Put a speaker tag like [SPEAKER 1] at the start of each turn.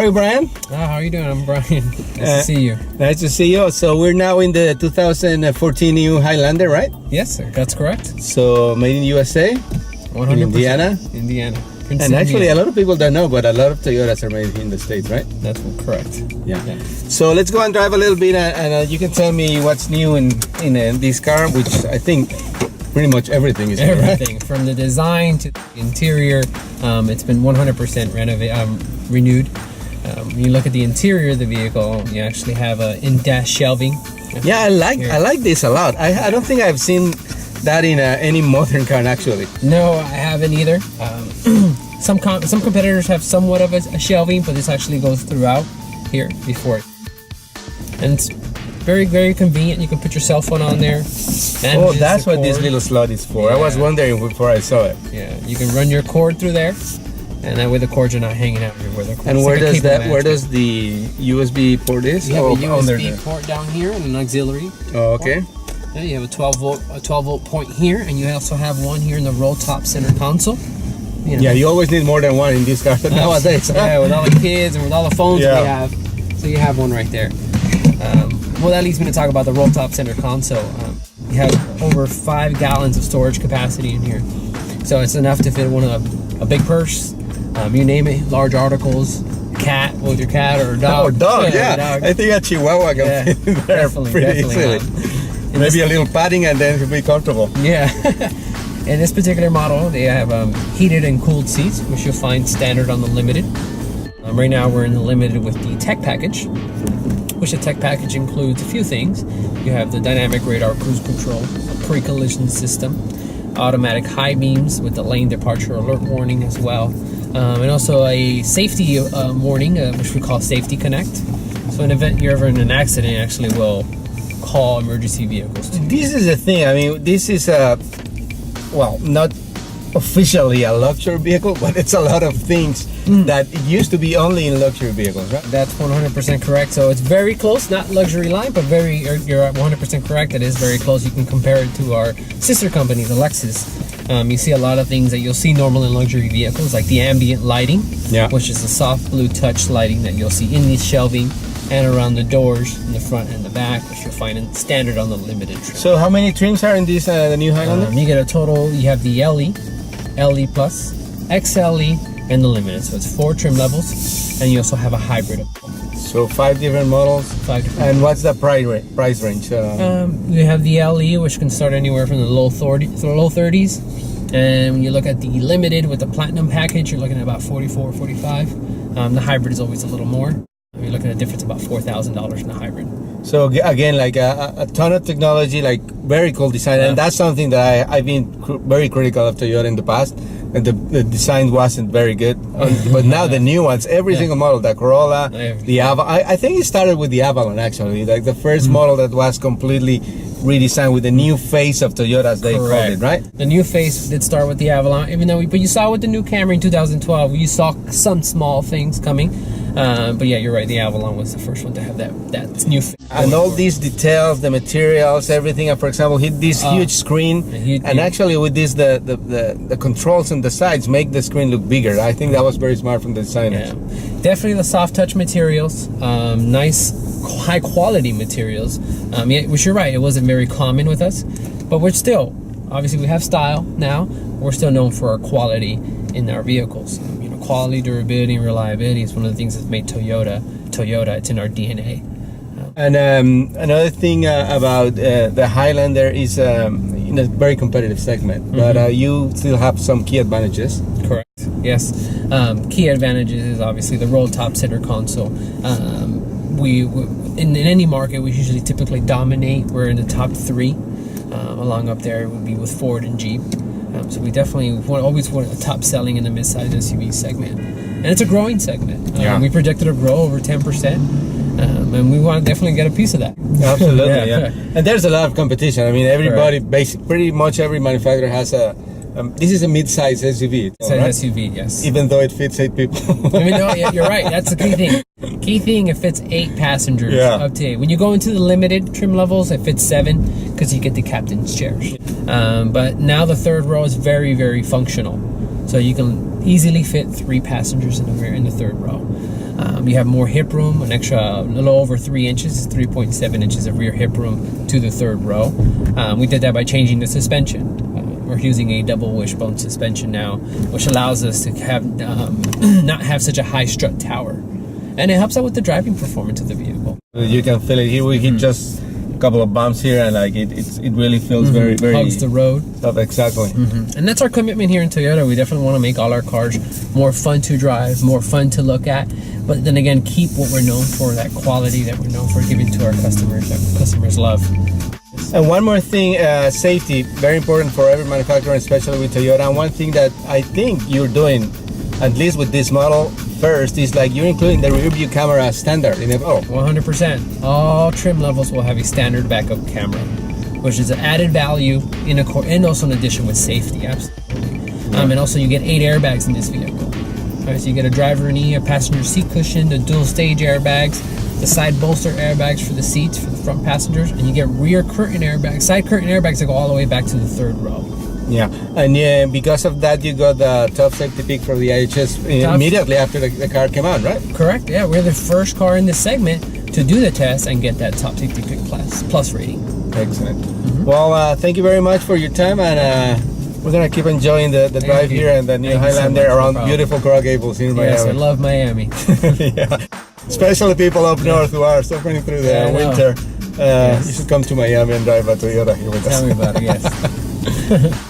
[SPEAKER 1] you, Brian?
[SPEAKER 2] How are you doing? I'm Brian. Nice to see you.
[SPEAKER 1] Nice to see you. So we're now in the 2014 new Highlander, right?
[SPEAKER 2] Yes, sir. That's correct.
[SPEAKER 1] So made in USA,
[SPEAKER 2] 100%.
[SPEAKER 1] in Indiana.
[SPEAKER 2] Indiana.
[SPEAKER 1] And actually, a lot of people don't know, but a lot of Toyotas are made in the States, right?
[SPEAKER 2] That's correct.
[SPEAKER 1] Yeah. So let's go and drive a little bit, and you can tell me what's new in this car, which I think pretty much everything is new,
[SPEAKER 2] everything
[SPEAKER 1] right?
[SPEAKER 2] From the design to the interior. It's been 100% renewed. When you look at the interior of the vehicle, you actually have a in-dash shelving.
[SPEAKER 1] Yeah, I like this a lot. I don't think I've seen that in any modern car, actually.
[SPEAKER 2] No, I haven't either. Some competitors have somewhat of a shelving, but this actually goes throughout here before. And it's very, very convenient. You can put your cell phone on there.
[SPEAKER 1] Oh, that's what this little slot is for.
[SPEAKER 2] Yeah.
[SPEAKER 1] I was wondering before I saw it.
[SPEAKER 2] Yeah, you can run your cord through there, and that way the cords are not hanging out everywhere.
[SPEAKER 1] And where does the USB port is?
[SPEAKER 2] You have a USB port down here and an auxiliary.
[SPEAKER 1] Oh, okay.
[SPEAKER 2] Yeah, you have a 12 volt point here, and you also have one here in the roll top center console. You know.
[SPEAKER 1] Yeah, you always need more than one in this car nowadays.
[SPEAKER 2] Yeah, with all the kids and with all the phones we have, so you have one right there. Well, that leads me to talk about the roll top center console. You have over 5 gallons of storage capacity in here, so it's enough to fit a big purse, you name it, large articles, cat with your cat or a dog.
[SPEAKER 1] Or dog, yeah.
[SPEAKER 2] Dog.
[SPEAKER 1] I think a Chihuahua can fit in there
[SPEAKER 2] definitely.
[SPEAKER 1] easily. Maybe a little padding and then it'll be comfortable.
[SPEAKER 2] Yeah. In this particular model, they have heated and cooled seats, which you'll find standard on the Limited. Right now, we're in the Limited with the Tech Package, which the Tech Package includes a few things. You have the dynamic radar cruise control, a pre-collision system, automatic high beams with the lane departure alert warning as well, and also a safety warning, which we call Safety Connect. So in the event you're ever in an accident, it actually will call emergency vehicles to you.
[SPEAKER 1] This is the thing. I mean, this is well, not officially a luxury vehicle, but it's a lot of things that used to be only in luxury vehicles, right?
[SPEAKER 2] That's 100% correct. So it's very close, not luxury line, but you're 100% correct. It is very close. You can compare it to our sister company, the Lexus. You see a lot of things that you'll see normal in luxury vehicles, like the ambient lighting, which is the soft blue touch lighting that you'll see in the shelving and around the doors in the front and the back, which you'll find in standard on the Limited trim.
[SPEAKER 1] So how many trims are in this the new Highlander?
[SPEAKER 2] You get a total, you have the LE, LE Plus, XLE, and the Limited. So it's 4 trim levels, and you also have a hybrid.
[SPEAKER 1] So 5 different models.
[SPEAKER 2] 5 different
[SPEAKER 1] And what's the price range?
[SPEAKER 2] You have the LE, which can start anywhere from the low 30s. And when you look at the Limited with the Platinum package, you're looking at about 44, 45. The hybrid is always a little more. You're looking at a difference about $4,000 in the hybrid.
[SPEAKER 1] So again, like a ton of technology, like very cool design, and that's something that I've been very critical of Toyota in the past. And the design wasn't very good, but now the new ones, every single model, the Corolla, the Avalon. I think it started with the Avalon actually, like the first model that was completely redesigned with the new face of Toyota, as they called it, right?
[SPEAKER 2] The new face did start with the Avalon, even though but you saw with the new Camry in 2012, you saw some small things coming. But yeah, you're right. The Avalon was the first one to have that new.
[SPEAKER 1] And all these details, the materials, everything. And for example, hit this huge screen, and actually with this, the controls on the sides make the screen look bigger. I think that was very smart from the designers.
[SPEAKER 2] Yeah, definitely the soft touch materials, nice high quality materials. Which you're right, it wasn't very common with us, but we're still obviously we have style now. We're still known for our quality in our vehicles. Quality, durability, and reliability is one of the things that's made Toyota. It's in our DNA.
[SPEAKER 1] And another thing about the Highlander is in a very competitive segment, but you still have some key advantages.
[SPEAKER 2] Correct. Yes. Key advantages is obviously the roll top center console. In any market, we usually typically dominate. We're in the top 3. Along up there would be with Ford and Jeep. So we definitely always want a top selling in the midsize SUV segment, and it's a growing segment. We predicted to grow over 10%, and we want to definitely get a piece of that.
[SPEAKER 1] Absolutely, yeah. And there's a lot of competition. I mean, everybody, pretty much every manufacturer has a. This is a mid-size SUV.
[SPEAKER 2] It's an SUV, yes.
[SPEAKER 1] Even though it fits 8 people.
[SPEAKER 2] I mean, no, you're right. That's the key thing. Key thing, it fits 8 passengers up to 8. When you go into the Limited trim levels, it fits 7 because you get the captain's chairs. But now the third row is very, very functional. So you can easily fit 3 passengers in the third row. You have more hip room, an extra a little over 3 inches, 3.7 inches of rear hip room to the third row. We did that by changing the suspension. We're using a double wishbone suspension now, which allows us to have not have such a high strut tower, and it helps out with the driving performance of the vehicle.
[SPEAKER 1] You can feel it here. We hit just a couple of bumps here, and like it really feels very
[SPEAKER 2] Hugs the road.
[SPEAKER 1] Exactly.
[SPEAKER 2] And that's our commitment here in Toyota. We definitely want to make all our cars more fun to drive, more fun to look at, but then again, keep what we're known for, that quality that we're known for giving to our customers, that customers love.
[SPEAKER 1] And one more thing, safety, very important for every manufacturer, especially with Toyota. And one thing that I think you're doing, at least with this model first, is like you're including the rear view camera standard in it.
[SPEAKER 2] 100%. All trim levels will have a standard backup camera, which is an added value and also in addition with safety, absolutely. And also you get 8 airbags in this vehicle. Right, so you get a driver knee, a passenger seat cushion, the dual stage airbags, the side bolster airbags for the seats for the front passengers, and you get rear curtain airbags, side curtain airbags that go all the way back to the third row.
[SPEAKER 1] Yeah, and because of that, you got the top safety pick from the IHS immediately after the car came out, right?
[SPEAKER 2] Correct. Yeah, we're the first car in this segment to do the test and get that top safety pick plus rating.
[SPEAKER 1] Excellent. Well, thank you very much for your time, and we're gonna keep enjoying the drive here and the new Highlander around beautiful Coral Gables here in Miami.
[SPEAKER 2] Yes, I love Miami.
[SPEAKER 1] Yeah. Especially people up north who are suffering through the winter. You should come to Miami and drive a Toyota here with us.
[SPEAKER 2] Tell me about it, yes.